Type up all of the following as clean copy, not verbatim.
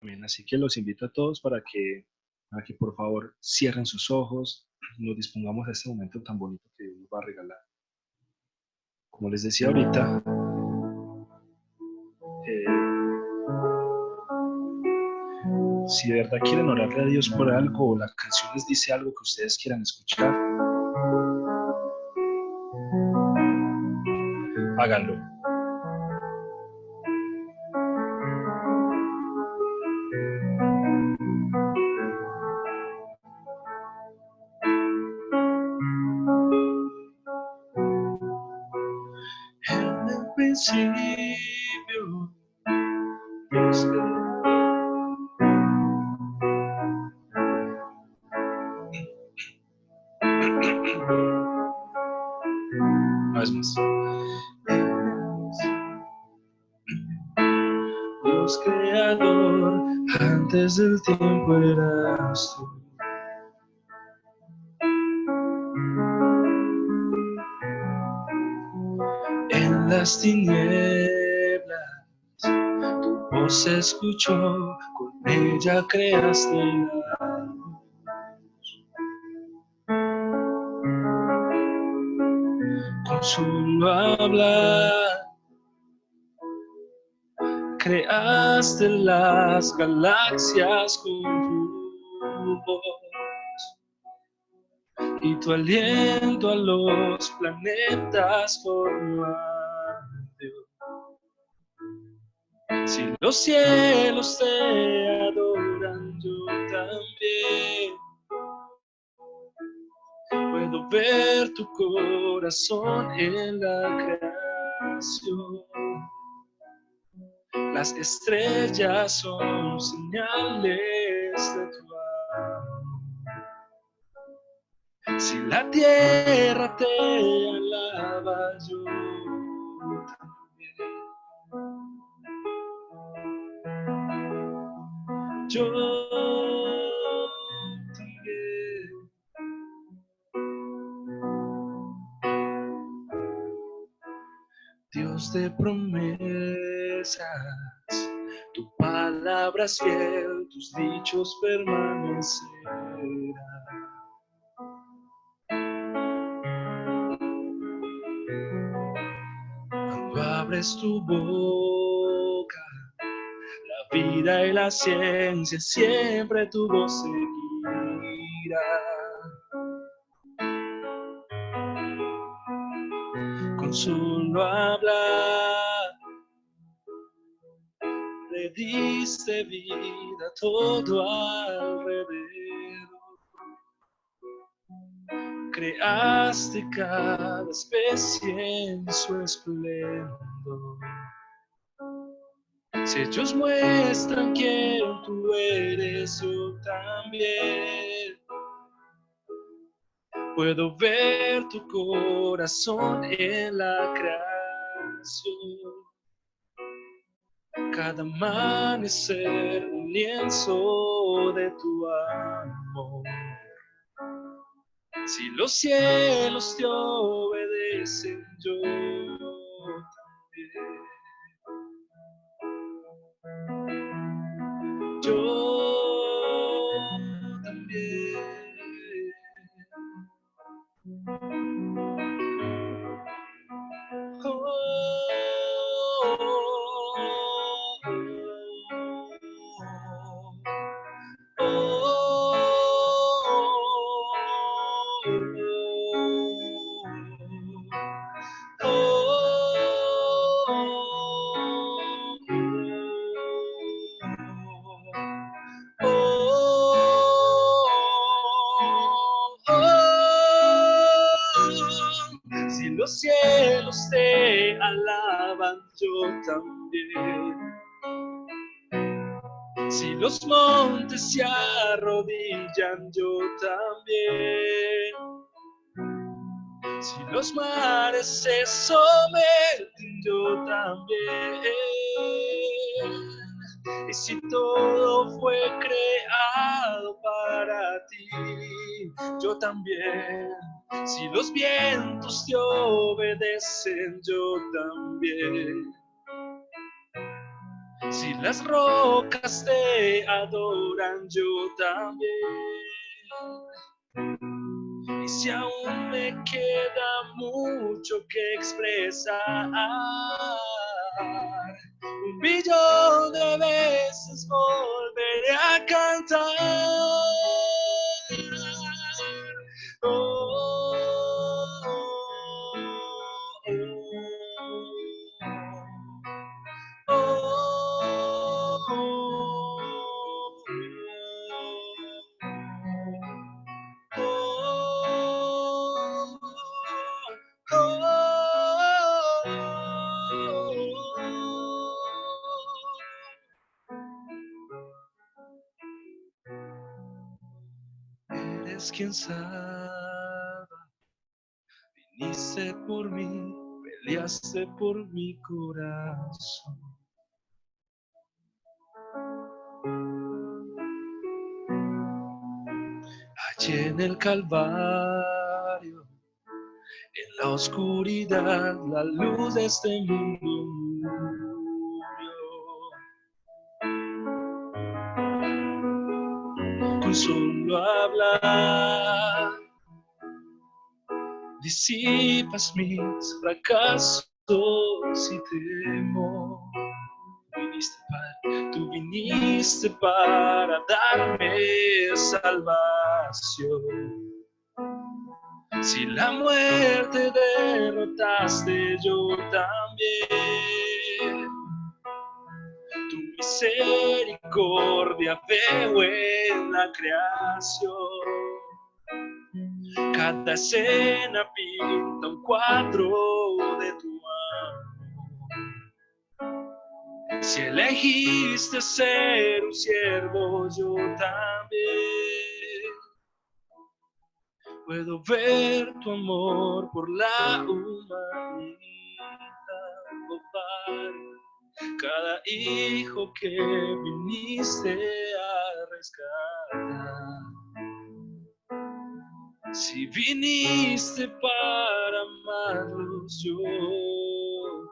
Bien, así que los invito a todos para que por favor cierren sus ojos, nos dispongamos a este momento tan bonito que Dios nos va a regalar. Como les decía ahorita, si de verdad quieren orarle a Dios por algo o la canción les dice algo que ustedes quieran escuchar, háganlo. En el principio, Dios una vez más. Dios creador, antes del tiempo eras tú. En las tinieblas tu voz se escuchó, con ella creaste la luz. Con solo hablar creaste las galaxias con tu voz, y tu aliento a los planetas formó. Si los cielos te adoran, yo también puedo ver tu corazón en la creación. Las estrellas son señales de tu amor. Si la tierra te alaba, yo también. Yo también. Dios de promesas, tu palabra es fiel, tus dichos permanecerán. Cuando abres tu boca, la vida y la ciencia, siempre tu voz seguirá. Con solo hablar, le diste vida a todo alrededor. Creaste cada especie en su esplendor. Si ellos muestran quién tú eres, yo también puedo ver tu corazón en la creación. Cada amanecer un lienzo de tu amor. Si los cielos te obedecen, yo también. Yo también. Si los cielos te alaban, yo también. Si los montes se arrodillan, yo también. Si los mares se someten, yo también. Y si todo fue creado para ti, yo también. Si los vientos te obedecen, yo también. Si las rocas te adoran, yo también. Y si aún me queda mucho que expresar, 1.000.000 de veces volveré a cantar. Eres quien salva, viniste por mí, peleaste por mi corazón. Allí en el Calvario, en la oscuridad, la luz de este mundo murió. Con solo hablar, disipas mis fracasos y temor. Tú viniste para darme salvación. Si la muerte derrotaste, yo también. Tu misericordia veo en la creación. Cada escena pinta un cuadro de tu amor. Si elegiste ser un siervo, yo también. Puedo ver tu amor por la humanidad, oh Padre. Cada hijo que viniste a rescatar. Si viniste para amarlos, yo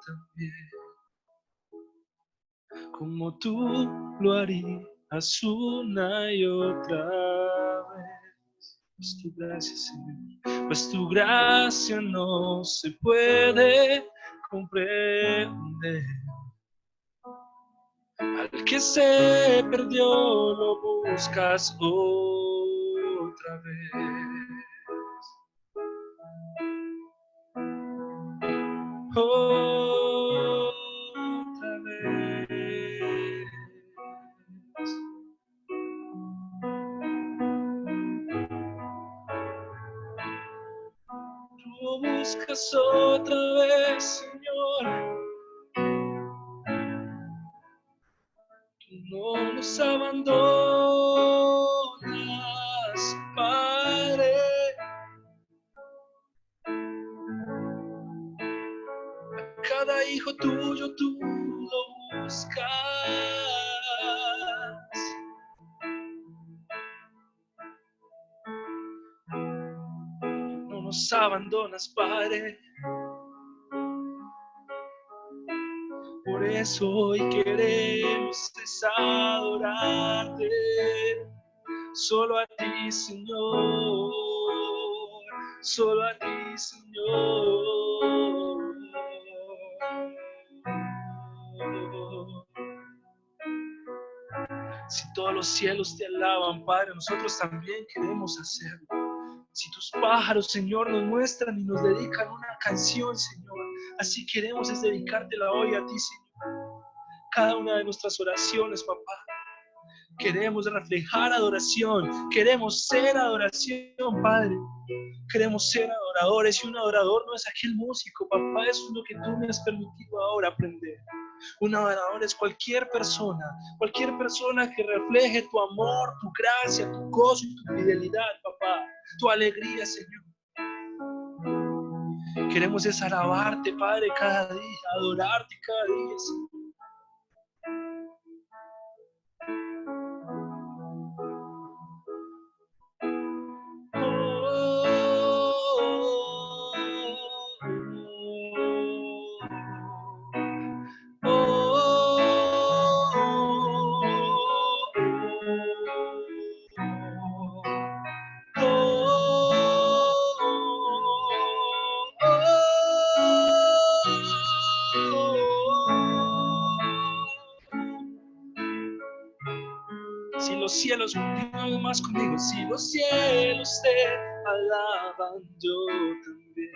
también. Como tú lo harías una y otra vez. Pues tu gracia, Señor, pues tu gracia no se puede comprender. Al que se perdió lo buscas otra vez. Otra vez. Tú lo buscas otra vez, Señor. No nos abandonas, Padre. A cada hijo tuyo tú lo buscas. No nos abandonas, Padre. Por eso hoy queremos adorarte. Solo a ti, Señor, solo a ti, Señor. Si todos los cielos te alaban, Padre, nosotros también queremos hacerlo. Si tus pájaros, Señor, nos muestran y nos dedican una canción, Señor, así queremos es dedicártela hoy a ti, Señor. Cada una de nuestras oraciones, papá. Queremos reflejar adoración, queremos ser adoración, Padre. Queremos ser adoradores y un adorador no es aquel músico, papá, eso es lo que tú me has permitido ahora aprender. Un adorador es cualquier persona que refleje tu amor, tu gracia, tu gozo y tu fidelidad, papá, tu alegría, Señor. Queremos es alabarte, Padre, cada día, adorarte cada día, Señor. Si los cielos, digo más conmigo, si los cielos te alaban, yo también.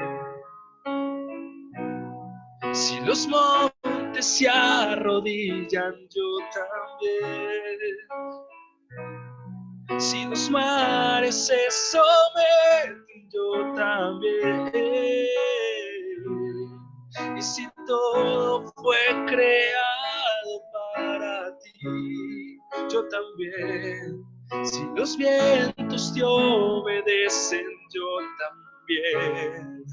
Si los montes se arrodillan, yo también. Si los mares se someten, yo también. Y si todo fue creado para ti, yo también. Si los vientos te obedecen, yo también.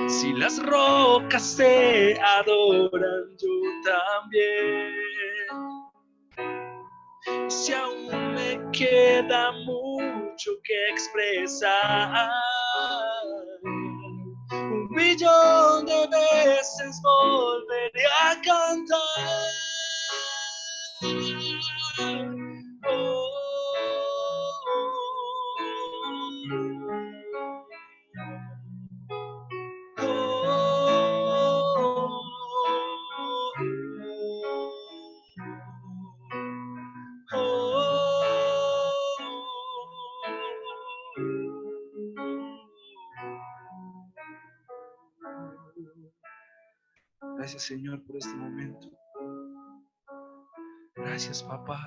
Si las rocas te adoran, yo también. Y si aún me queda mucho que expresar, 1.000.000 de veces volveré a cantar. Oh, Gracias, Señor, por este momento. Gracias, papá,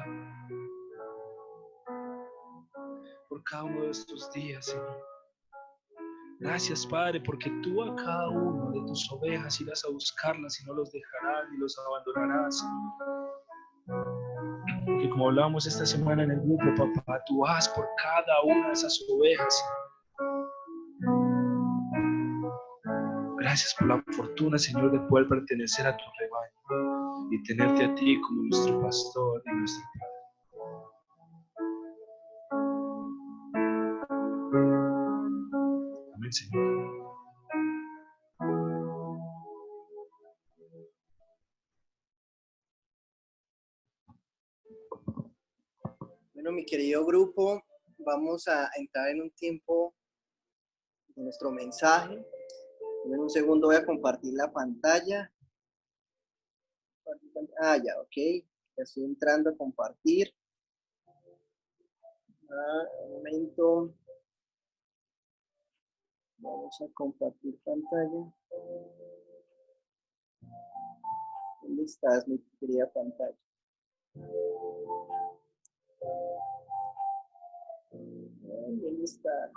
por cada uno de estos días, Señor. Gracias, Padre, porque tú a cada uno de tus ovejas irás a buscarlas y no los dejarás ni los abandonarás, Señor. Porque como hablábamos esta semana en el grupo, papá, tú vas por cada una de esas ovejas, Señor. Gracias por la fortuna, Señor, de poder pertenecer a tu rebaño y tenerte a ti como nuestro pastor y nuestro Padre. Amén, Señor. Bueno, mi querido grupo, vamos a entrar en un tiempo de nuestro mensaje. En un segundo voy a compartir la pantalla. Ya, ok. Ya estoy entrando a compartir. Un momento. Vamos a compartir pantalla. ¿Dónde estás, mi querida pantalla? ¿Dónde está?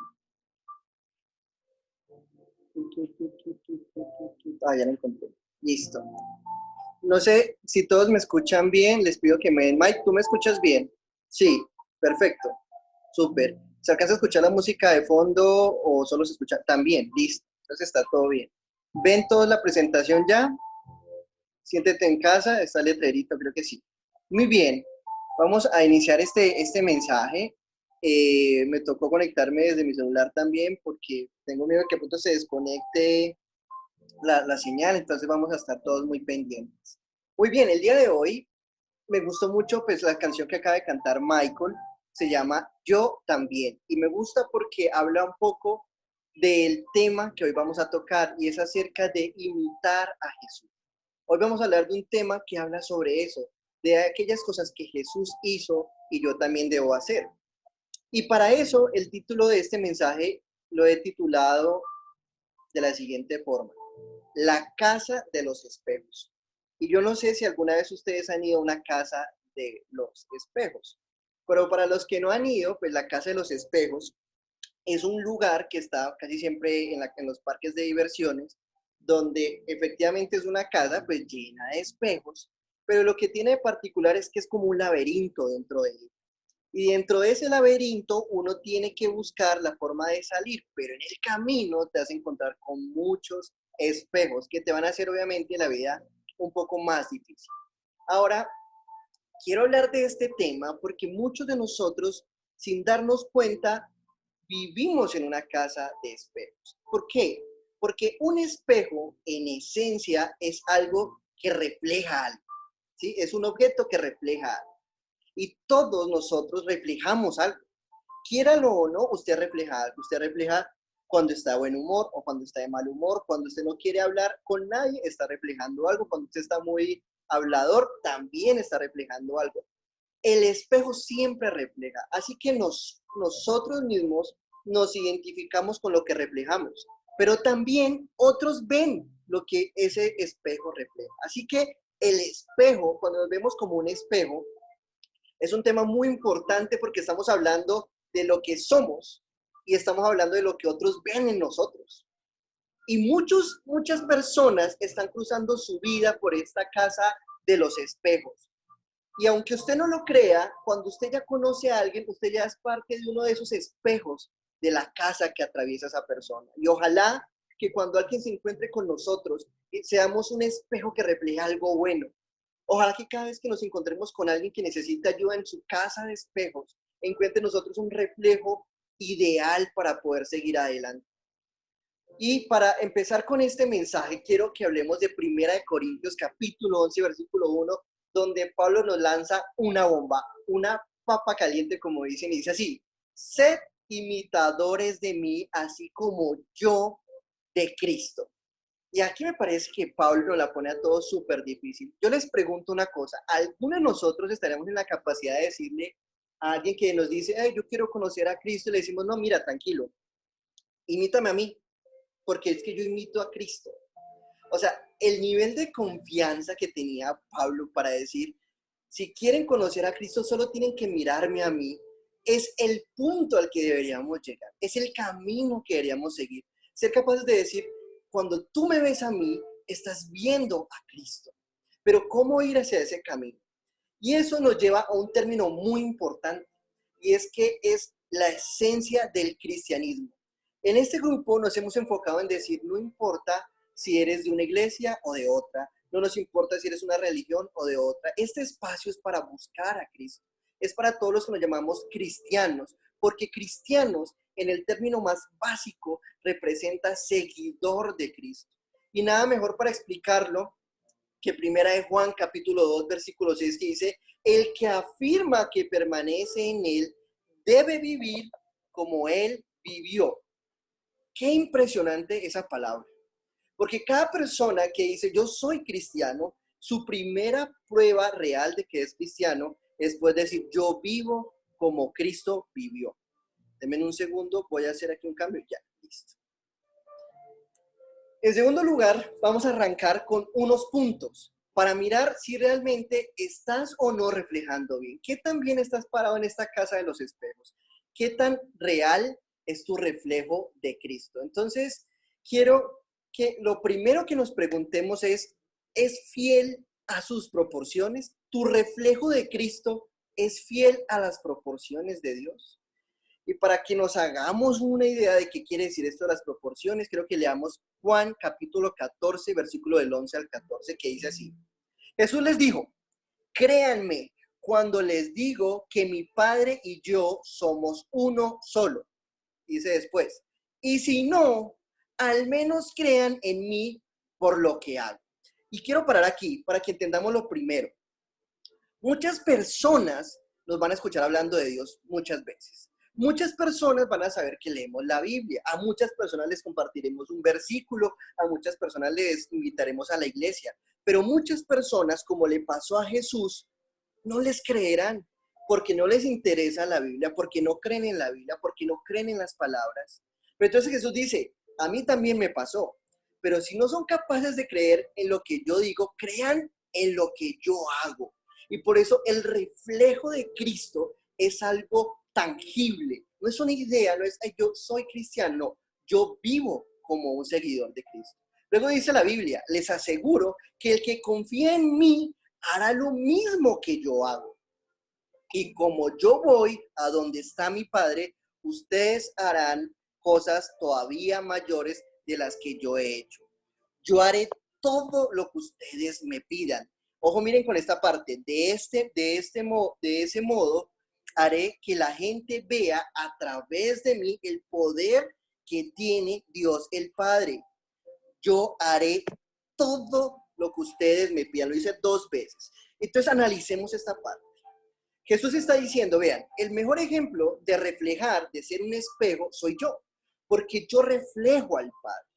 Ya la encontré. Listo. No sé si todos me escuchan bien. Les pido que me den. Mike, ¿tú me escuchas bien? Sí, perfecto. Súper. ¿Se alcanza a escuchar la música de fondo o solo se escucha? También, listo. Entonces está todo bien. ¿Ven toda la presentación ya? Siéntete en casa, está el letrerito, creo que sí. Muy bien. Vamos a iniciar este mensaje. Me tocó conectarme desde mi celular también porque tengo miedo de que a punto se desconecte la señal, entonces vamos a estar todos muy pendientes. Muy bien, el día de hoy me gustó mucho pues la canción que acaba de cantar Michael, se llama Yo También, y me gusta porque habla un poco del tema que hoy vamos a tocar y es acerca de imitar a Jesús. Hoy vamos a hablar de un tema que habla sobre eso, de aquellas cosas que Jesús hizo y yo también debo hacer. Y para eso el título de este mensaje lo he titulado de la siguiente forma: La casa de los espejos. Y yo no sé si alguna vez ustedes han ido a una casa de los espejos, pero para los que no han ido, pues la casa de los espejos es un lugar que está casi siempre en los parques de diversiones, donde efectivamente es una casa pues llena de espejos, pero lo que tiene de particular es que es como un laberinto dentro de él. Y dentro de ese laberinto uno tiene que buscar la forma de salir, pero en el camino te vas a encontrar con muchos espejos que te van a hacer obviamente la vida un poco más difícil. Ahora, quiero hablar de este tema porque muchos de nosotros, sin darnos cuenta, vivimos en una casa de espejos. ¿Por qué? Porque un espejo en esencia es algo que refleja algo, ¿sí? Es un objeto que refleja algo. Y todos nosotros reflejamos algo. Quiéralo o no, usted refleja algo. Usted refleja cuando está de buen humor o cuando está de mal humor. Cuando usted no quiere hablar con nadie, está reflejando algo. Cuando usted está muy hablador, también está reflejando algo. el espejo siempre refleja. Así que nosotros mismos nos identificamos con lo que reflejamos, pero también otros ven lo que ese espejo refleja. Así que el espejo, cuando nos vemos como un espejo, es un tema muy importante porque estamos hablando de lo que somos y estamos hablando de lo que otros ven en nosotros. Y muchas personas están cruzando su vida por esta casa de los espejos. Y aunque usted no lo crea, cuando usted ya conoce a alguien, usted ya es parte de uno de esos espejos de la casa que atraviesa esa persona. Y ojalá que cuando alguien se encuentre con nosotros, seamos un espejo que refleje algo bueno. Ojalá que cada vez que nos encontremos con alguien que necesita ayuda en su casa de espejos, encuentre en nosotros un reflejo ideal para poder seguir adelante. Y para empezar con este mensaje, quiero que hablemos de Primera de Corintios, capítulo 11, versículo 1, donde Pablo nos lanza una bomba, una papa caliente, como dicen, y dice así: sed imitadores de mí, así como yo de Cristo. Y aquí me parece que Pablo nos la pone a todos súper difícil. Yo les pregunto una cosa: ¿alguno de nosotros estaremos en la capacidad de decirle a alguien que nos dice, hey, yo quiero conocer a Cristo, y le decimos, no, mira, tranquilo, imítame a mí, porque es que yo imito a Cristo? O sea, el nivel de confianza que tenía Pablo para decir, si quieren conocer a Cristo, solo tienen que mirarme a mí, es el punto al que deberíamos llegar, es el camino que deberíamos seguir. Ser capaces de decir, cuando tú me ves a mí, estás viendo a Cristo. Pero ¿cómo ir hacia ese camino? Y eso nos lleva a un término muy importante, y es que es la esencia del cristianismo. En este grupo nos hemos enfocado en decir, no importa si eres de una iglesia o de otra, no nos importa si eres una religión o de otra, este espacio es para buscar a Cristo, es para todos los que nos llamamos cristianos, porque cristianos en el término más básico representa seguidor de Cristo. Y nada mejor para explicarlo que Primera de Juan capítulo 2 versículo 6, que dice, el que afirma que permanece en él debe vivir como él vivió. Qué impresionante esa palabra, porque cada persona que dice yo soy cristiano, su primera prueba real de que es cristiano es poder decir yo vivo como Cristo vivió. Denme un segundo, voy a hacer aquí un cambio, ya, listo. En segundo lugar, vamos a arrancar con unos puntos para mirar si realmente estás o no reflejando bien. ¿Qué tan bien estás parado en esta casa de los espejos? ¿Qué tan real es tu reflejo de Cristo? Entonces, quiero que lo primero que nos preguntemos ¿es fiel a sus proporciones? ¿Tu reflejo de Cristo es fiel a las proporciones de Dios? Y para que nos hagamos una idea de qué quiere decir esto de las proporciones, creo que leamos Juan capítulo 14, versículo del 11 al 14, que dice así. Jesús les dijo, créanme cuando les digo que mi Padre y yo somos uno solo. Dice después, y si no, al menos crean en mí por lo que hago. Y quiero parar aquí para que entendamos lo primero. Muchas personas nos van a escuchar hablando de Dios muchas veces. Muchas personas van a saber que leemos la Biblia. A muchas personas les compartiremos un versículo. A muchas personas les invitaremos a la iglesia. Pero muchas personas, como le pasó a Jesús, no les creerán porque no les interesa la Biblia, porque no creen en la Biblia, porque no creen en las palabras. Pero entonces Jesús dice, a mí también me pasó. Pero si no son capaces de creer en lo que yo digo, crean en lo que yo hago. Y por eso el reflejo de Cristo es algo tangible. No es una idea, no es yo soy cristiano, no. Yo vivo como un seguidor de Cristo. Luego dice la Biblia, les aseguro que el que confía en mí hará lo mismo que yo hago. Y como yo voy a donde está mi Padre, ustedes harán cosas todavía mayores de las que yo he hecho. Yo haré todo lo que ustedes me pidan. Ojo, miren con esta parte. De ese modo, haré que la gente vea a través de mí el poder que tiene Dios el Padre. Yo haré todo lo que ustedes me pidan. Lo hice 2 veces. Entonces analicemos esta parte. Jesús está diciendo, vean, el mejor ejemplo de reflejar, de ser un espejo, soy yo. Porque yo reflejo al Padre.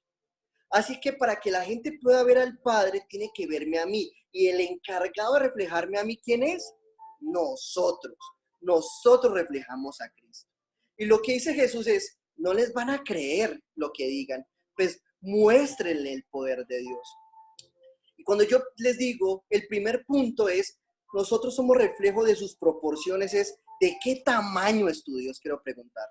Así que para que la gente pueda ver al Padre, tiene que verme a mí. Y el encargado de reflejarme a mí, ¿quién es? Nosotros reflejamos a Cristo. Y lo que dice Jesús es, no les van a creer lo que digan, pues muéstrenle el poder de Dios. Y cuando yo les digo, el primer punto es, nosotros somos reflejo de sus proporciones, es, ¿de qué tamaño es tu Dios? Quiero preguntar.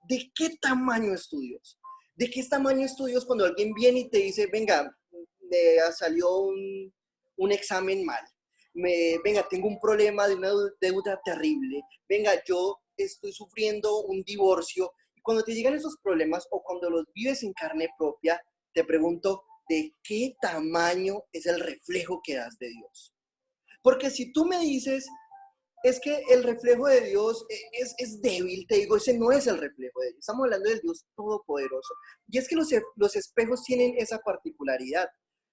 ¿De qué tamaño es tu Dios? ¿De qué tamaño es tu Dios cuando alguien viene y te dice, venga, me salió un examen mal? Venga, tengo un problema de una deuda terrible. Venga, yo estoy sufriendo un divorcio. Y cuando te llegan esos problemas o cuando los vives en carne propia, te pregunto, ¿de qué tamaño es el reflejo que das de Dios? Porque si tú me dices, es que el reflejo de Dios es débil, te digo, ese no es el reflejo de Dios. Estamos hablando del Dios todopoderoso. Y es que los espejos tienen esa particularidad.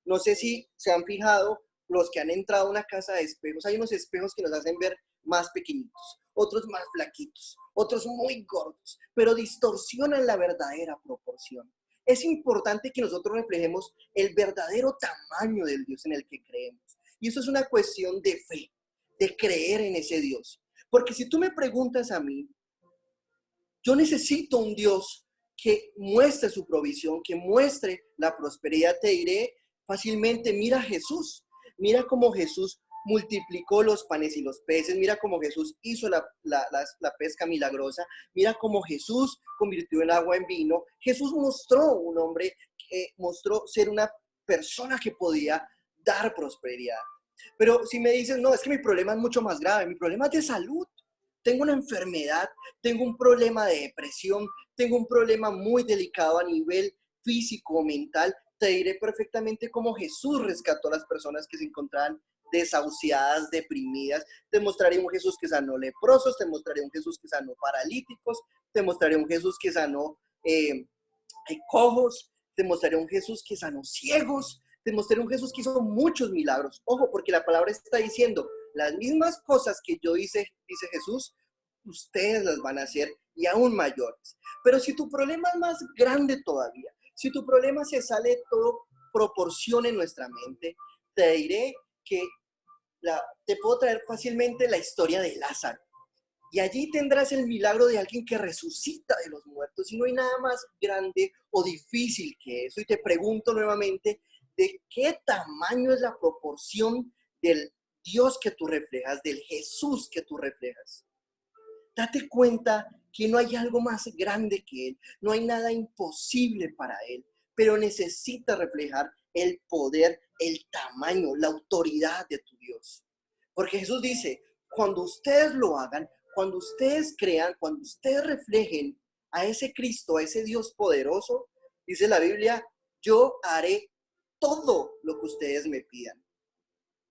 No sé si se han fijado, los que han entrado a una casa de espejos, hay unos espejos que nos hacen ver más pequeñitos, otros más flaquitos, otros muy gordos, pero distorsionan la verdadera proporción. Es importante que nosotros reflejemos el verdadero tamaño del Dios en el que creemos. Y eso es una cuestión de fe, de creer en ese Dios. Porque si tú me preguntas a mí, yo necesito un Dios que muestre su provisión, que muestre la prosperidad. Te diré fácilmente, mira a Jesús, mira cómo Jesús multiplicó los panes y los peces, mira cómo Jesús hizo la pesca milagrosa, mira cómo Jesús convirtió el agua en vino. Jesús mostró un hombre que mostró ser una persona que podía dar prosperidad. Pero si me dices, no, es que mi problema es mucho más grave, mi problema es de salud, tengo una enfermedad, tengo un problema de depresión, tengo un problema muy delicado a nivel físico o mental, te diré perfectamente cómo Jesús rescató a las personas que se encontraban desahuciadas, deprimidas. Te mostraré un Jesús que sanó leprosos, te mostraré un Jesús que sanó paralíticos, te mostraré un Jesús que sanó cojos, te mostraré un Jesús que sanó ciegos, te mostraré un Jesús que hizo muchos milagros. Ojo, porque la palabra está diciendo, las mismas cosas que yo hice, dice Jesús, ustedes las van a hacer y aún mayores. Pero si tu problema es más grande todavía, si tu problema se sale de todo proporción en nuestra mente, te diré que te puedo traer fácilmente la historia de Lázaro. Y allí tendrás el milagro de alguien que resucita de los muertos. Y no hay nada más grande o difícil que eso. Y te pregunto nuevamente, ¿de qué tamaño es la proporción del Dios que tú reflejas, del Jesús que tú reflejas? Date cuenta que no hay algo más grande que Él. No hay nada imposible para Él. Pero necesitas reflejar el poder, el tamaño, la autoridad de tu Dios. Porque Jesús dice, cuando ustedes lo hagan, cuando ustedes crean, cuando ustedes reflejen a ese Cristo, a ese Dios poderoso, dice la Biblia, yo haré todo lo que ustedes me pidan.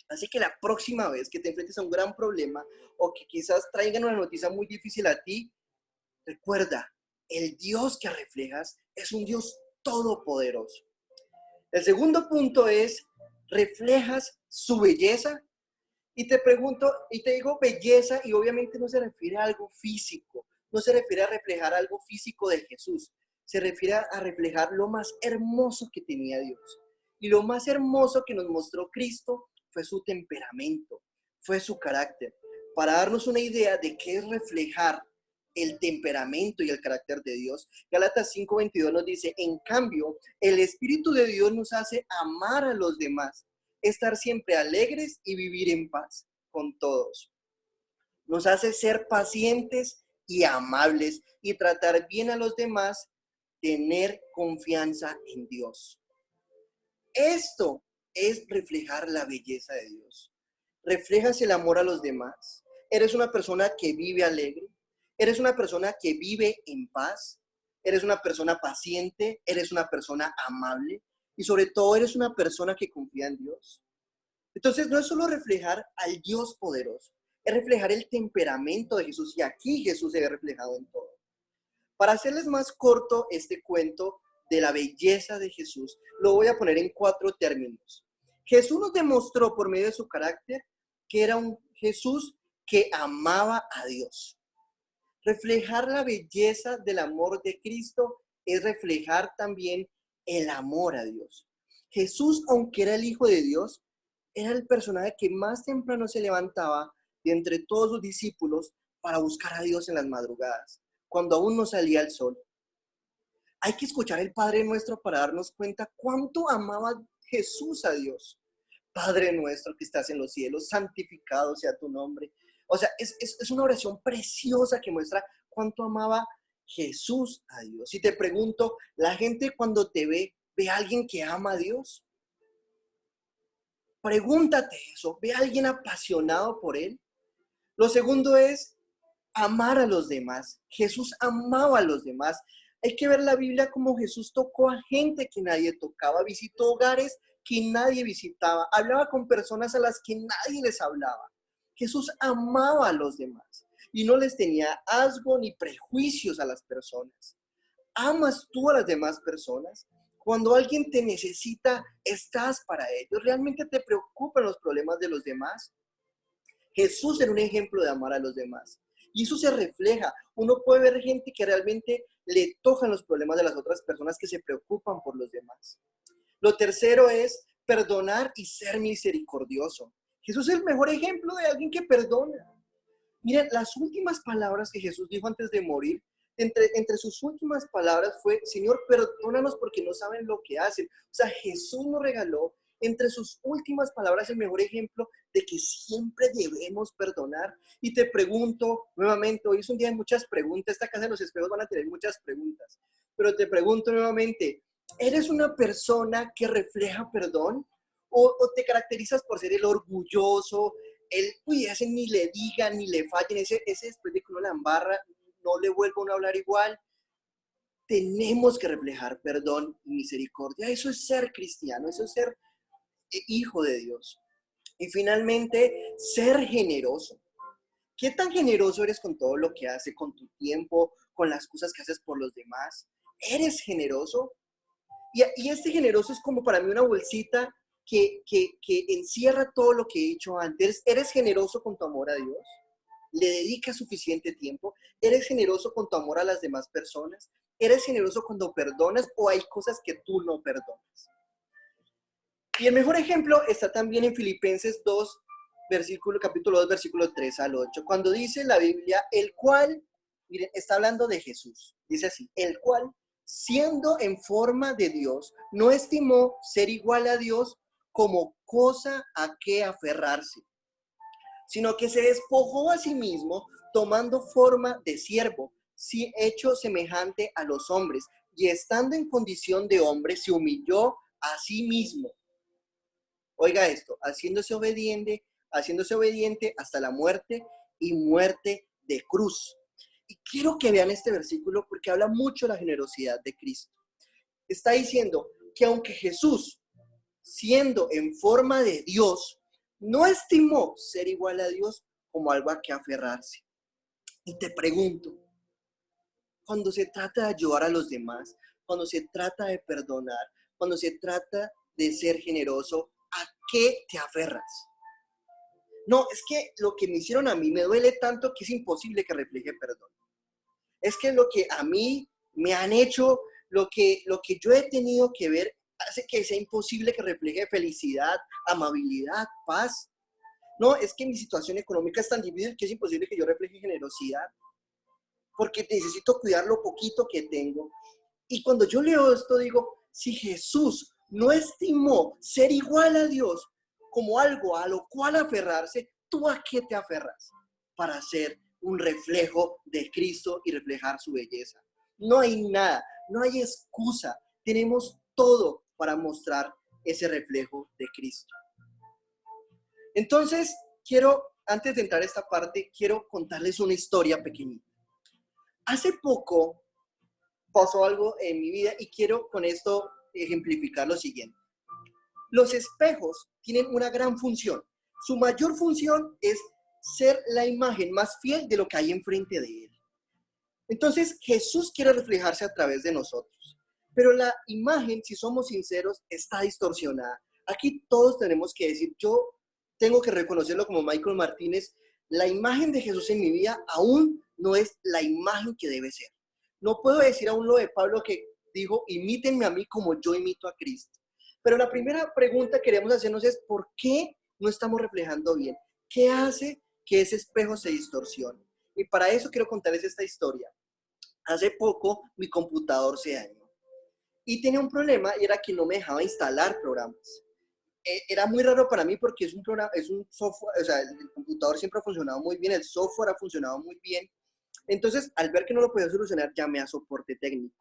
Así que la próxima vez que te enfrentes a un gran problema o que quizás traigan una noticia muy difícil a ti, recuerda, el Dios que reflejas es un Dios todopoderoso. El segundo punto es, reflejas su belleza. Y te pregunto, y te digo belleza, y obviamente no se refiere a algo físico, no se refiere a reflejar algo físico de Jesús, se refiere a reflejar lo más hermoso que tenía Dios. Y lo más hermoso que nos mostró Cristo fue su temperamento, fue su carácter. Para darnos una idea de qué es reflejar el temperamento y el carácter de Dios, Gálatas 5:22 nos dice, en cambio, el Espíritu de Dios nos hace amar a los demás, estar siempre alegres y vivir en paz con todos. Nos hace ser pacientes y amables y tratar bien a los demás, tener confianza en Dios. Esto es reflejar la belleza de Dios. Reflejas el amor a los demás. Eres una persona que vive alegre. Eres una persona que vive en paz. Eres una persona paciente. Eres una persona amable. Y sobre todo eres una persona que confía en Dios. Entonces no es solo reflejar al Dios poderoso, es reflejar el temperamento de Jesús. Y aquí Jesús se ve reflejado en todo. Para hacerles más corto este cuento de la belleza de Jesús, lo voy a poner en 4 términos. Jesús nos demostró por medio de su carácter que era un Jesús que amaba a Dios. Reflejar la belleza del amor de Cristo es reflejar también el amor a Dios. Jesús, aunque era el Hijo de Dios, era el personaje que más temprano se levantaba de entre todos sus discípulos para buscar a Dios en las madrugadas, cuando aún no salía el sol. Hay que escuchar el Padre Nuestro para darnos cuenta cuánto amaba Jesús a Dios. Padre nuestro que estás en los cielos, santificado sea tu nombre. O sea, es una oración preciosa que muestra cuánto amaba Jesús a Dios. Y te pregunto, ¿la gente cuando te ve a alguien que ama a Dios? Pregúntate eso, ¿ve a alguien apasionado por Él? Lo segundo es amar a los demás. Jesús amaba a los demás. Hay que ver la Biblia como Jesús tocó a gente que nadie tocaba, visitó hogares que nadie visitaba, hablaba con personas a las que nadie les hablaba. Jesús amaba a los demás y no les tenía asco ni prejuicios a las personas. ¿Amas tú a las demás personas? Cuando alguien te necesita, estás para ellos. ¿Realmente te preocupan los problemas de los demás? Jesús era un ejemplo de amar a los demás. Y eso se refleja. Uno puede ver gente que realmente le tocan los problemas de las otras personas, que se preocupan por los demás. Lo tercero es perdonar y ser misericordioso. Jesús es el mejor ejemplo de alguien que perdona. Miren, las últimas palabras que Jesús dijo antes de morir, entre sus últimas palabras fue: Señor, perdónanos porque no saben lo que hacen. O sea, Jesús nos regaló entre sus últimas palabras el mejor ejemplo de que siempre debemos perdonar. Y te pregunto nuevamente, hoy es un día de muchas preguntas, esta casa de los espejos van a tener muchas preguntas, pero te pregunto nuevamente, ¿eres una persona que refleja perdón? ¿O te caracterizas por ser el orgulloso, ese ni le digan, ni le fallen, ese después de que uno la embarra, no le vuelvo a uno a hablar igual? Tenemos que reflejar perdón y misericordia. Eso es ser cristiano, eso es ser hijo de Dios. Y finalmente, ser generoso. ¿Qué tan generoso eres con todo lo que haces, con tu tiempo, con las cosas que haces por los demás? ¿Eres generoso? Y este generoso es como para mí una bolsita que encierra todo lo que he dicho antes. ¿Eres generoso con tu amor a Dios? ¿Le dedicas suficiente tiempo? ¿Eres generoso con tu amor a las demás personas? ¿Eres generoso cuando perdonas o hay cosas que tú no perdonas? Y el mejor ejemplo está también en Filipenses 2, capítulo 2, versículo 3 al 8, cuando dice la Biblia, el cual, miren, está hablando de Jesús, dice así, el cual, siendo en forma de Dios, no estimó ser igual a Dios como cosa a que aferrarse, sino que se despojó a sí mismo, tomando forma de siervo, hecho semejante a los hombres, y estando en condición de hombre, se humilló a sí mismo. Oiga esto, haciéndose obediente hasta la muerte y muerte de cruz. Y quiero que vean este versículo porque habla mucho de la generosidad de Cristo. Está diciendo que aunque Jesús, siendo en forma de Dios, no estimó ser igual a Dios como algo a que aferrarse. Y te pregunto, cuando se trata de ayudar a los demás, cuando se trata de perdonar, cuando se trata de ser generoso, ¿a qué te aferras? No, es que lo que me hicieron a mí me duele tanto que es imposible que refleje perdón. Es que lo que a mí me han hecho, lo que yo he tenido que ver, hace que sea imposible que refleje felicidad, amabilidad, paz. No, es que mi situación económica es tan difícil que es imposible que yo refleje generosidad, porque necesito cuidar lo poquito que tengo. Y cuando yo leo esto digo, si Jesús no estimó ser igual a Dios como algo a lo cual aferrarse, ¿tú a qué te aferras? Para ser un reflejo de Cristo y reflejar su belleza. No hay nada, no hay excusa. Tenemos todo para mostrar ese reflejo de Cristo. Entonces, antes de entrar a esta parte, quiero contarles una historia pequeñita. Hace poco pasó algo en mi vida y quiero con esto ejemplificar lo siguiente. Los espejos tienen una gran función. Su mayor función es ser la imagen más fiel de lo que hay enfrente de él. Entonces, Jesús quiere reflejarse a través de nosotros. Pero la imagen, si somos sinceros, está distorsionada. Aquí todos tenemos que decir, yo tengo que reconocerlo como Michael Martínez, la imagen de Jesús en mi vida aún no es la imagen que debe ser. No puedo decir aún lo de Pablo que dijo, imítenme a mí como yo imito a Cristo. Pero la primera pregunta que queremos hacernos es, ¿por qué no estamos reflejando bien? ¿Qué hace que ese espejo se distorsione. Y para eso quiero contarles esta historia. Hace poco mi computador se dañó y tenía un problema y era que no me dejaba instalar programas. Era muy raro para mí porque es un programa, es un software, o sea, el computador siempre ha funcionado muy bien, el software ha funcionado muy bien. Entonces, al ver que no lo podía solucionar, llamé a soporte técnico.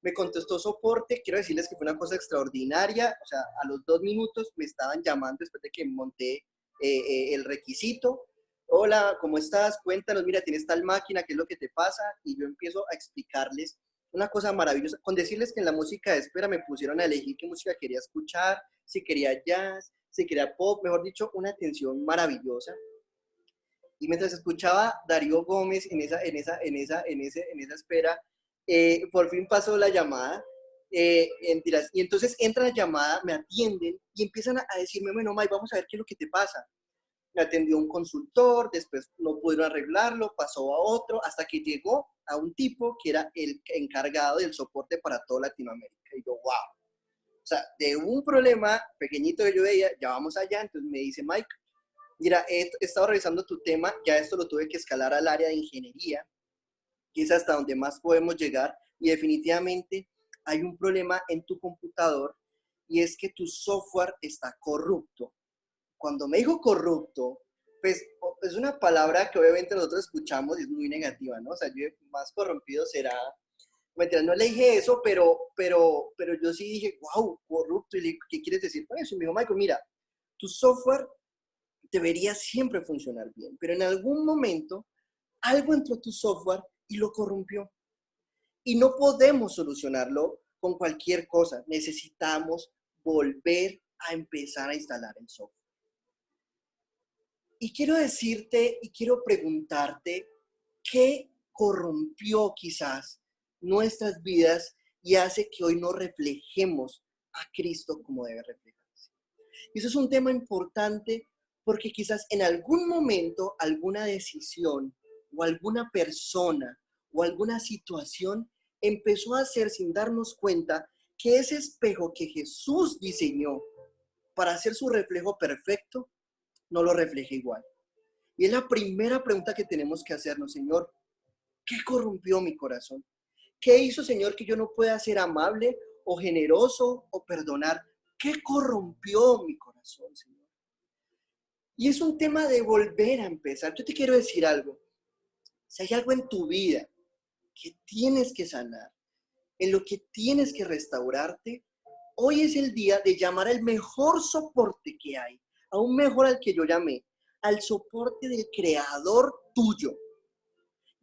Me contestó soporte, quiero decirles que fue una cosa extraordinaria, o sea, a los 2 minutos me estaban llamando después de que monté el requisito. Hola, ¿cómo estás? Cuéntanos, mira, tienes tal máquina, ¿qué es lo que te pasa? Y yo empiezo a explicarles una cosa maravillosa, con decirles que en la música de espera me pusieron a elegir qué música quería escuchar, si quería jazz, si quería pop, mejor dicho, una atención maravillosa. Y mientras escuchaba Darío Gómez en esa espera, por fin pasó la llamada. Y entonces entra la llamada, me atienden y empiezan a decirme, bueno, Mike, vamos a ver qué es lo que te pasa. Me atendió un consultor, después no pudieron arreglarlo, pasó a otro, hasta que llegó a un tipo que era el encargado del soporte para toda Latinoamérica. Y yo, wow. O sea, de un problema pequeñito que yo veía, ya vamos allá. Entonces me dice, Mike, mira, he estado revisando tu tema, ya esto lo tuve que escalar al área de ingeniería, que es hasta donde más podemos llegar, y definitivamente hay un problema en tu computador, y es que tu software está corrupto. Cuando me dijo corrupto, pues es una palabra que obviamente nosotros escuchamos y es muy negativa, ¿no? O sea, yo más corrompido será, mentira, no le dije eso, pero yo sí dije, wow, corrupto, y le dije, ¿qué quieres decir con eso? Y me dijo, Michael, mira, tu software debería siempre funcionar bien, pero en algún momento algo entró a tu software y lo corrompió. Y no podemos solucionarlo con cualquier cosa. Necesitamos volver a empezar a instalar el software. Y quiero decirte y quiero preguntarte, ¿qué corrompió quizás nuestras vidas y hace que hoy no reflejemos a Cristo como debe reflejarse? Y eso es un tema importante porque quizás en algún momento alguna decisión o alguna persona o alguna situación empezó a hacer sin darnos cuenta que ese espejo que Jesús diseñó para hacer su reflejo perfecto no lo refleja igual. Y es la primera pregunta que tenemos que hacernos, Señor, ¿qué corrompió mi corazón? ¿Qué hizo, Señor, que yo no pueda ser amable o generoso o perdonar? ¿Qué corrompió mi corazón, Señor? Y es un tema de volver a empezar. Yo te quiero decir algo. Si hay algo en tu vida que tienes que sanar, en lo que tienes que restaurarte, hoy es el día de llamar al mejor soporte que hay, aún mejor al que yo llamé, al soporte del creador tuyo.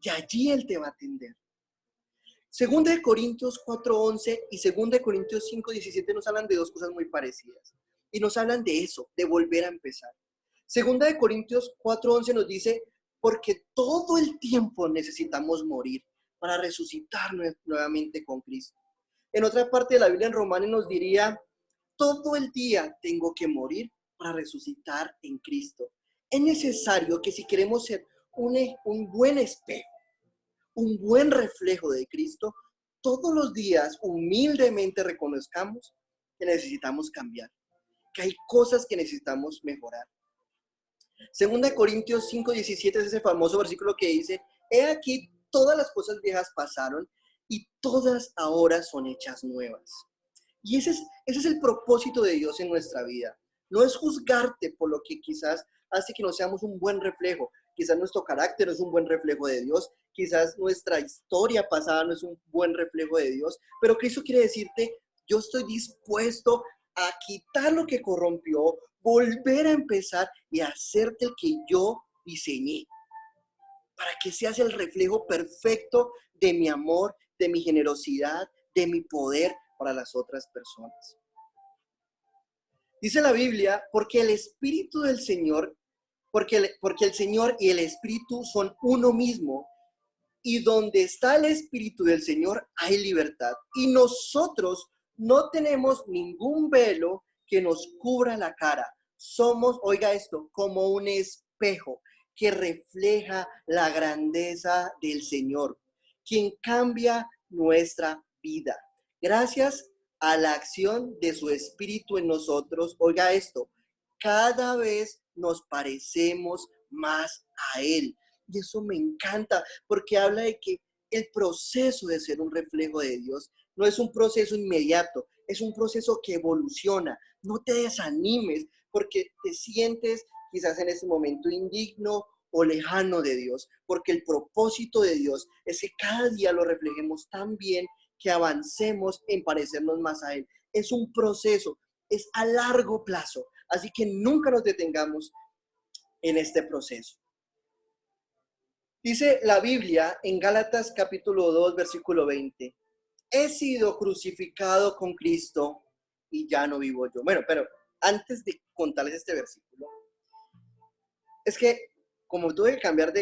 Y allí Él te va a atender. Segunda de Corintios 4:11 y Segunda de Corintios 5:17 nos hablan de dos cosas muy parecidas. Y nos hablan de eso, de volver a empezar. Segunda de Corintios 4:11 nos dice, porque todo el tiempo necesitamos morir para resucitar nuevamente con Cristo. En otra parte de la Biblia, en Romanos, nos diría, todo el día tengo que morir para resucitar en Cristo. Es necesario que si queremos ser un buen espejo, un buen reflejo de Cristo, todos los días humildemente reconozcamos que necesitamos cambiar, que hay cosas que necesitamos mejorar. Segunda de Corintios 5:17 es ese famoso versículo que dice, he aquí todas las cosas viejas pasaron y todas ahora son hechas nuevas. Y ese es el propósito de Dios en nuestra vida. No es juzgarte por lo que quizás hace que no seamos un buen reflejo. Quizás nuestro carácter no es un buen reflejo de Dios. Quizás nuestra historia pasada no es un buen reflejo de Dios. Pero Cristo quiere decirte, yo estoy dispuesto a quitar lo que corrompió, volver a empezar y hacerte el que yo diseñé. Para que seas el reflejo perfecto de mi amor, de mi generosidad, de mi poder para las otras personas. Dice la Biblia, porque el Espíritu del Señor, porque el Señor y el Espíritu son uno mismo, y donde está el Espíritu del Señor hay libertad. Y nosotros no tenemos ningún velo que nos cubra la cara. Somos, oiga esto, como un espejo que refleja la grandeza del Señor, quien cambia nuestra vida. Gracias a la acción de su Espíritu en nosotros, oiga esto, cada vez nos parecemos más a Él. Y eso me encanta porque habla de que el proceso de ser un reflejo de Dios no es un proceso inmediato, es un proceso que evoluciona. No te desanimes porque te sientes quizás en ese momento indigno o lejano de Dios, porque el propósito de Dios es que cada día lo reflejemos tan bien que avancemos en parecernos más a Él. Es un proceso, es a largo plazo, así que nunca nos detengamos en este proceso. Dice la Biblia en Gálatas capítulo 2, versículo 20, he sido crucificado con Cristo y ya no vivo yo. Bueno, pero antes de contarles este versículo, es que como tuve que cambiar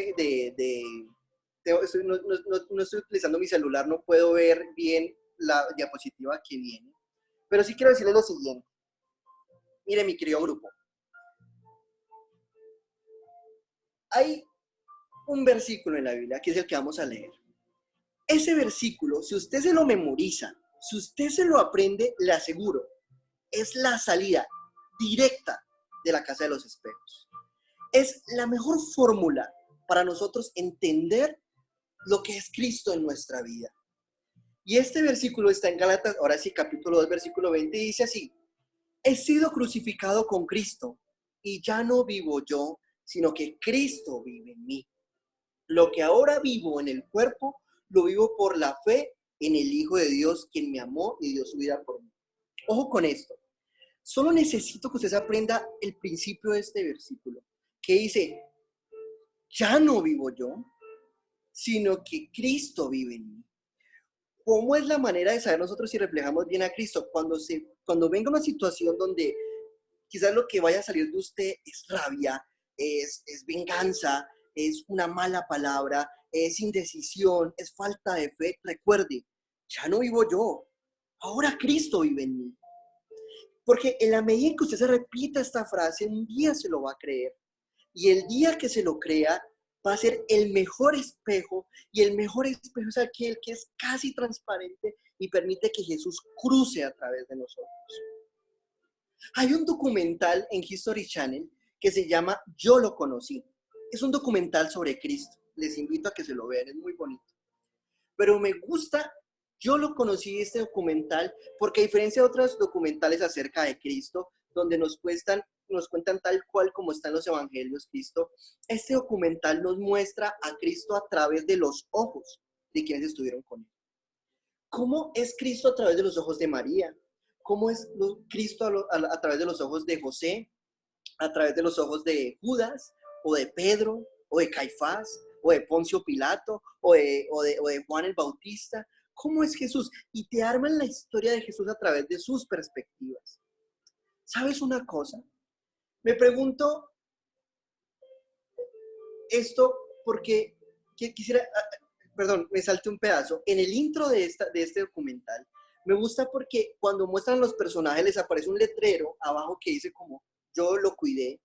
no estoy utilizando mi celular, no puedo ver bien la diapositiva que viene, pero sí quiero decirles lo siguiente. Mire, mi querido grupo, hay un versículo en la Biblia que es el que vamos a leer. Ese versículo, si usted se lo memoriza, si usted se lo aprende, le aseguro, es la salida directa de la casa de los espejos. Es la mejor fórmula para nosotros entender lo que es Cristo en nuestra vida. Y este versículo está en Gálatas, ahora sí, capítulo 2, versículo 20, y dice así, he sido crucificado con Cristo, y ya no vivo yo, sino que Cristo vive en mí. Lo que ahora vivo en el cuerpo, lo vivo por la fe en el Hijo de Dios, quien me amó y dio su vida por mí. Ojo con esto. Solo necesito que usted aprenda el principio de este versículo, que dice, ya no vivo yo, sino que Cristo vive en mí. ¿Cómo es la manera de saber nosotros si reflejamos bien a Cristo? Cuando venga una situación donde quizás lo que vaya a salir de usted es rabia, es venganza, es una mala palabra, es indecisión, es falta de fe, recuerde, ya no vivo yo, ahora Cristo vive en mí. Porque en la medida en que usted se repita esta frase, un día se lo va a creer. Y el día que se lo crea, va a ser el mejor espejo. Y el mejor espejo es aquel que es casi transparente y permite que Jesús cruce a través de nosotros. Hay un documental en History Channel que se llama Yo lo conocí. Es un documental sobre Cristo. Les invito a que se lo vean, es muy bonito. Pero me gusta, yo lo conocí este documental porque a diferencia de otros documentales acerca de Cristo, donde nos cuentan tal cual como están los evangelios Cristo, este documental nos muestra a Cristo a través de los ojos de quienes estuvieron con él. ¿Cómo es Cristo a través de los ojos de María? ¿Cómo es Cristo a través de los ojos de José? ¿A través de los ojos de Judas? ¿O de Pedro? ¿O de Caifás? ¿O de Poncio Pilato? ¿O de Juan el Bautista? ¿Cómo es Jesús? Y te arman la historia de Jesús a través de sus perspectivas. ¿Sabes una cosa? Me pregunto esto porque quisiera, perdón, me salté un pedazo. En el intro de este documental, me gusta porque cuando muestran los personajes les aparece un letrero abajo que dice como, yo lo cuidé,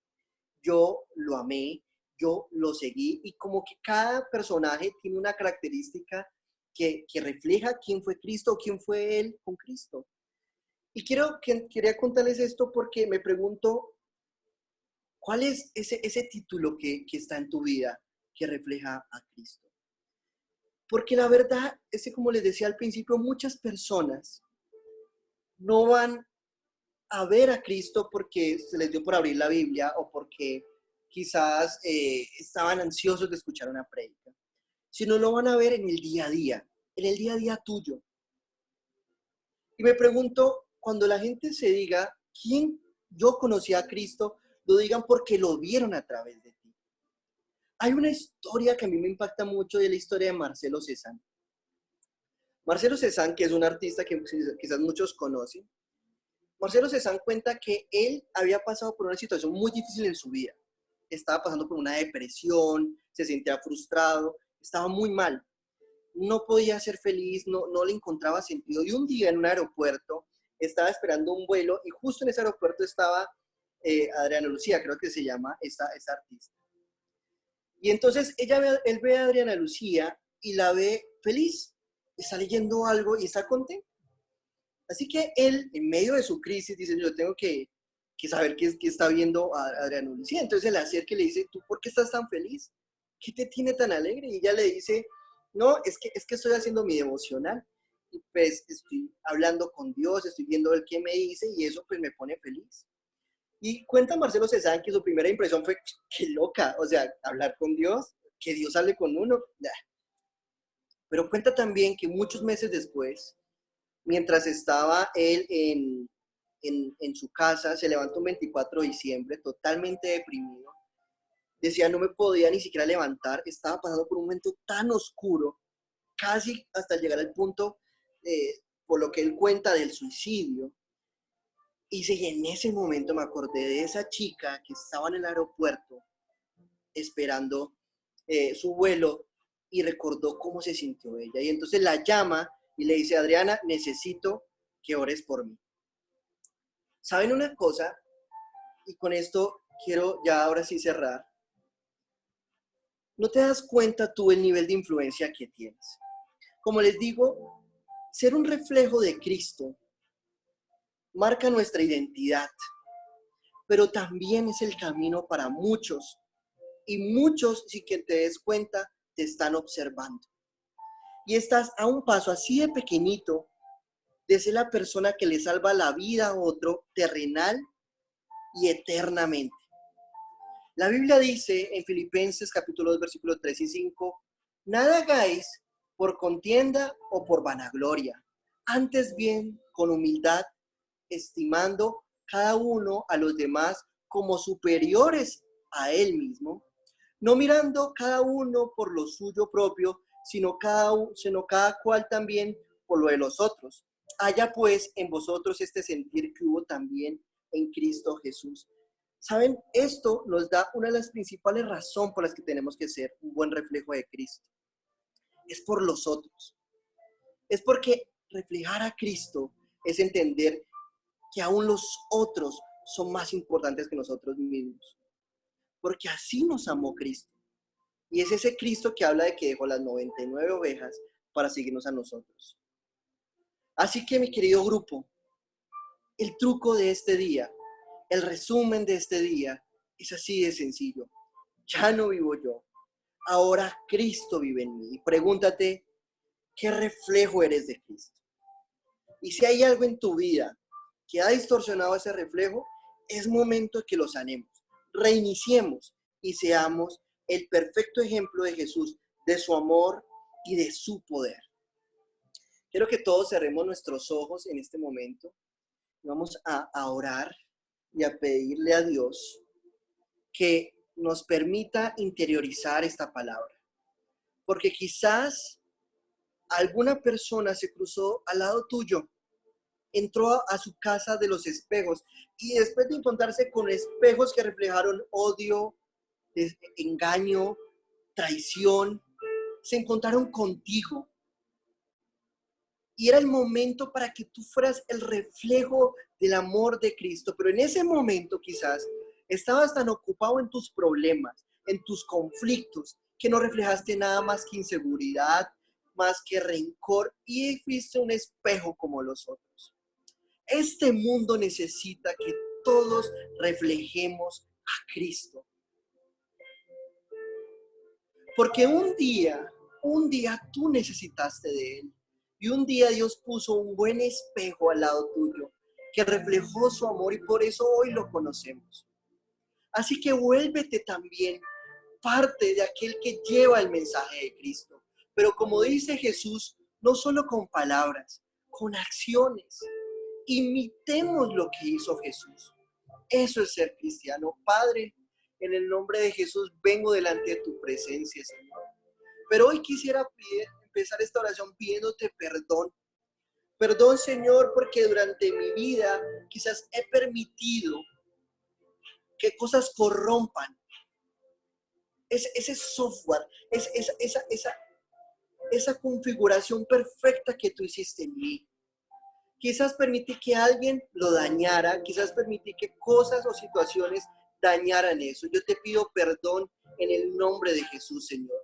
yo lo amé, yo lo seguí, y como que cada personaje tiene una característica que refleja quién fue Cristo o quién fue él con Cristo. Y quería contarles esto porque me pregunto, ¿cuál es ese título que está en tu vida que refleja a Cristo? Porque la verdad es que, como les decía al principio, muchas personas no van a ver a Cristo porque se les dio por abrir la Biblia o porque quizás estaban ansiosos de escuchar una prédica, sino lo van a ver en el día a día tuyo. Y me pregunto, cuando la gente se diga, ¿quién yo conocí a Cristo? Lo digan porque lo vieron a través de ti. Hay una historia que a mí me impacta mucho, de la historia de Marcelo Cezanne. Marcelo Cezanne, que es un artista que quizás muchos conocen, Marcelo Cezanne cuenta que él había pasado por una situación muy difícil en su vida. Estaba pasando por una depresión, se sentía frustrado, estaba muy mal. No podía ser feliz, no le encontraba sentido. Y un día en un aeropuerto estaba esperando un vuelo y justo en ese aeropuerto estaba Adriana Lucía, creo que se llama esta artista. Y entonces él ve a Adriana Lucía y la ve feliz, está leyendo algo y está contenta. Así que él, en medio de su crisis, dice, yo tengo que que saber qué está viendo a Adriana Lucía. Entonces se le acerca y le dice, ¿tú por qué estás tan feliz? ¿Qué te tiene tan alegre? Y ella le dice, no, es que estoy haciendo mi devocional. Y pues estoy hablando con Dios, estoy viendo el que me dice y eso pues me pone feliz. Y cuenta Marcelo Cezanne que su primera impresión fue, qué loca, o sea, hablar con Dios, que Dios hable con uno. Pero cuenta también que muchos meses después, mientras estaba él en su casa, se levantó un 24 de diciembre totalmente deprimido. Decía, no me podía ni siquiera levantar, estaba pasando por un momento tan oscuro, casi hasta llegar al punto, por lo que él cuenta, del suicidio. Y en ese momento me acordé de esa chica que estaba en el aeropuerto esperando su vuelo y recordó cómo se sintió ella. Y entonces la llama y le dice, Adriana, necesito que ores por mí. ¿Saben una cosa? Y con esto quiero ya ahora sí cerrar. ¿No te das cuenta tú el nivel de influencia que tienes? Como les digo, ser un reflejo de Cristo marca nuestra identidad, pero también es el camino para muchos. Y muchos, si que te des cuenta, te están observando. Y estás a un paso así de pequeñito de ser la persona que le salva la vida a otro terrenal y eternamente. La Biblia dice en Filipenses capítulo 2, versículos 3 y 5, nada hagáis por contienda o por vanagloria, antes bien con humildad, estimando cada uno a los demás como superiores a él mismo, no mirando cada uno por lo suyo propio, sino cada cual también por lo de los otros. Haya pues en vosotros este sentir que hubo también en Cristo Jesús. ¿Saben? Esto nos da una de las principales razones por las que tenemos que ser un buen reflejo de Cristo. Es por los otros. Es porque reflejar a Cristo es entender que aún los otros son más importantes que nosotros mismos. Porque así nos amó Cristo. Y es ese Cristo que habla de que dejó las 99 ovejas para seguirnos a nosotros. Así que, mi querido grupo, el truco de este día, el resumen de este día, es así de sencillo. Ya no vivo yo, ahora Cristo vive en mí. Y pregúntate, ¿qué reflejo eres de Cristo? Y si hay algo en tu vida que ha distorsionado ese reflejo, es momento que lo sanemos, reiniciemos y seamos el perfecto ejemplo de Jesús, de su amor y de su poder. Quiero que todos cerremos nuestros ojos en este momento. Vamos a orar y a pedirle a Dios que nos permita interiorizar esta palabra. Porque quizás alguna persona se cruzó al lado tuyo, entró a su casa de los espejos y después de encontrarse con espejos que reflejaron odio, engaño, traición, se encontraron contigo. Y era el momento para que tú fueras el reflejo del amor de Cristo. Pero en ese momento quizás estabas tan ocupado en tus problemas, en tus conflictos, que no reflejaste nada más que inseguridad, más que rencor y fuiste un espejo como los otros. Este mundo necesita que todos reflejemos a Cristo. Porque un día tú necesitaste de Él. Y un día Dios puso un buen espejo al lado tuyo que reflejó su amor y por eso hoy lo conocemos. Así que vuélvete también parte de aquel que lleva el mensaje de Cristo. Pero como dice Jesús, no solo con palabras, con acciones. Imitemos lo que hizo Jesús. Eso es ser cristiano. Padre, en el nombre de Jesús vengo delante de tu presencia, Señor. Pero hoy quisiera empezar esta oración pidiéndote perdón. Perdón, Señor, porque durante mi vida quizás he permitido que cosas corrompan ese software, esa configuración perfecta que tú hiciste en mí. Quizás permití que alguien lo dañara, quizás permití que cosas o situaciones dañaran eso. Yo te pido perdón en el nombre de Jesús, Señor.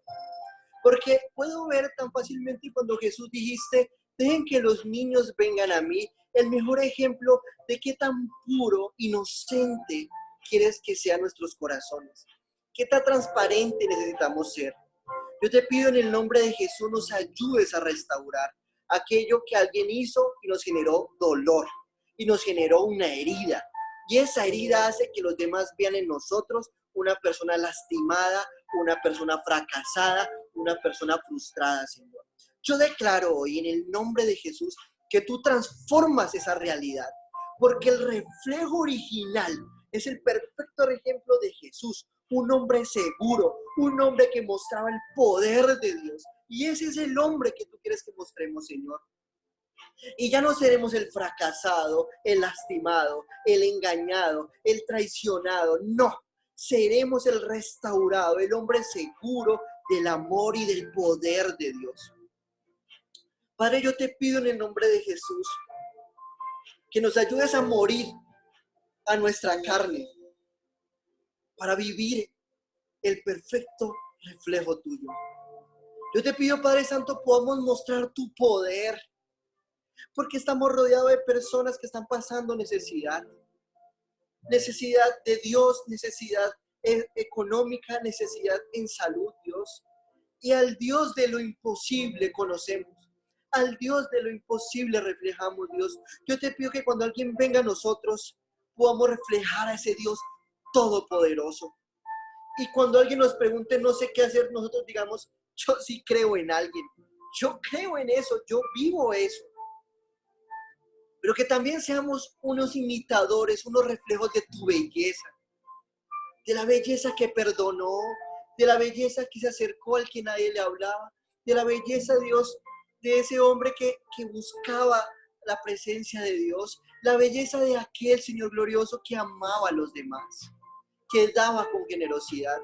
Porque puedo ver tan fácilmente cuando Jesús dijiste, Dejen que los niños vengan a mí. El mejor ejemplo de qué tan puro, inocente quieres que sean nuestros corazones. Qué tan transparente necesitamos ser. Yo te pido en el nombre de Jesús nos ayudes a restaurar aquello que alguien hizo y nos generó dolor y nos generó una herida. Y esa herida hace que los demás vean en nosotros una persona lastimada, una persona fracasada, una persona frustrada, Señor. Yo declaro hoy en el nombre de Jesús que tú transformas esa realidad, porque el reflejo original es el perfecto ejemplo de Jesús, un hombre seguro, un hombre que mostraba el poder de Dios. Y ese es el hombre que tú quieres que mostremos, Señor. Y ya no seremos el fracasado, el lastimado, el engañado, el traicionado. No, seremos el restaurado, el hombre seguro del amor y del poder de Dios. Padre, yo te pido en el nombre de Jesús que nos ayudes a morir a nuestra carne para vivir el perfecto reflejo tuyo. Yo te pido, Padre Santo, podamos mostrar tu poder, porque estamos rodeados de personas que están pasando necesidad de Dios, necesidad económica, necesidad en salud, Dios. Y al Dios de lo imposible conocemos. Al Dios de lo imposible reflejamos, Dios. Yo te pido que cuando alguien venga a nosotros, podamos reflejar a ese Dios todopoderoso. Y cuando alguien nos pregunte, no sé qué hacer, nosotros digamos, yo sí creo en alguien. Yo creo en eso, yo vivo eso. Pero que también seamos unos imitadores, unos reflejos de tu belleza. De la belleza que perdonó, de la belleza que se acercó al que nadie le hablaba, de la belleza, Dios, de ese hombre que buscaba la presencia de Dios, la belleza de aquel Señor glorioso que amaba a los demás, que daba con generosidad.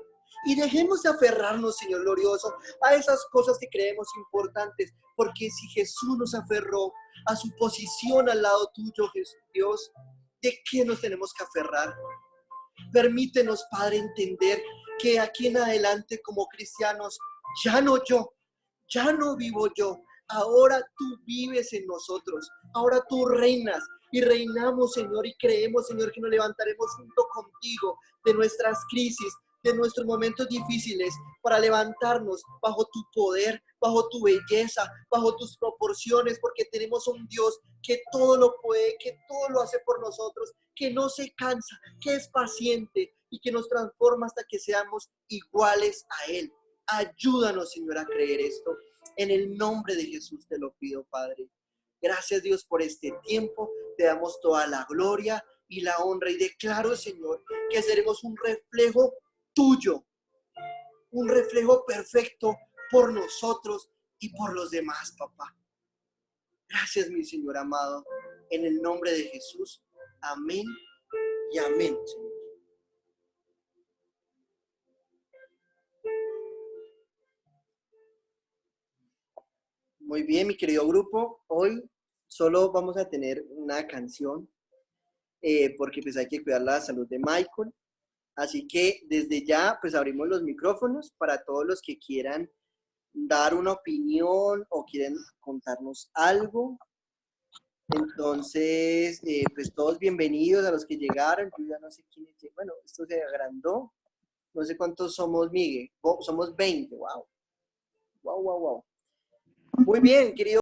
Y dejemos de aferrarnos, Señor glorioso, a esas cosas que creemos importantes, porque si Jesús nos aferró a su posición al lado tuyo, Dios, ¿de qué nos tenemos que aferrar? Permítenos, Padre, entender que aquí en adelante como cristianos, ya no yo, ya no vivo yo, ahora tú vives en nosotros, ahora tú reinas y reinamos, Señor, y creemos, Señor, que nos levantaremos junto contigo de nuestras crisis, de nuestros momentos difíciles, para levantarnos bajo tu poder, bajo tu belleza, bajo tus proporciones, porque tenemos un Dios que todo lo puede, que todo lo hace por nosotros, que no se cansa, que es paciente y que nos transforma hasta que seamos iguales a Él. Ayúdanos, Señor, a creer esto. En el nombre de Jesús te lo pido, Padre. Gracias, Dios, por este tiempo. Te damos toda la gloria y la honra. Y declaro, Señor, que seremos un reflejo tuyo, un reflejo perfecto por nosotros y por los demás, papá. Gracias, mi Señor amado. En el nombre de Jesús. Amén y amén, Señor. Muy bien, mi querido grupo. Hoy solo vamos a tener una canción porque pues hay que cuidar la salud de Michael. Así que desde ya pues abrimos los micrófonos para todos los que quieran dar una opinión o quieren contarnos algo. Entonces, pues todos bienvenidos a los que llegaron. Yo ya no sé quiénes llegaron. Bueno, esto se agrandó. No sé cuántos somos, Miguel. Oh, somos 20. Wow. Wow, wow, wow. Muy bien, querido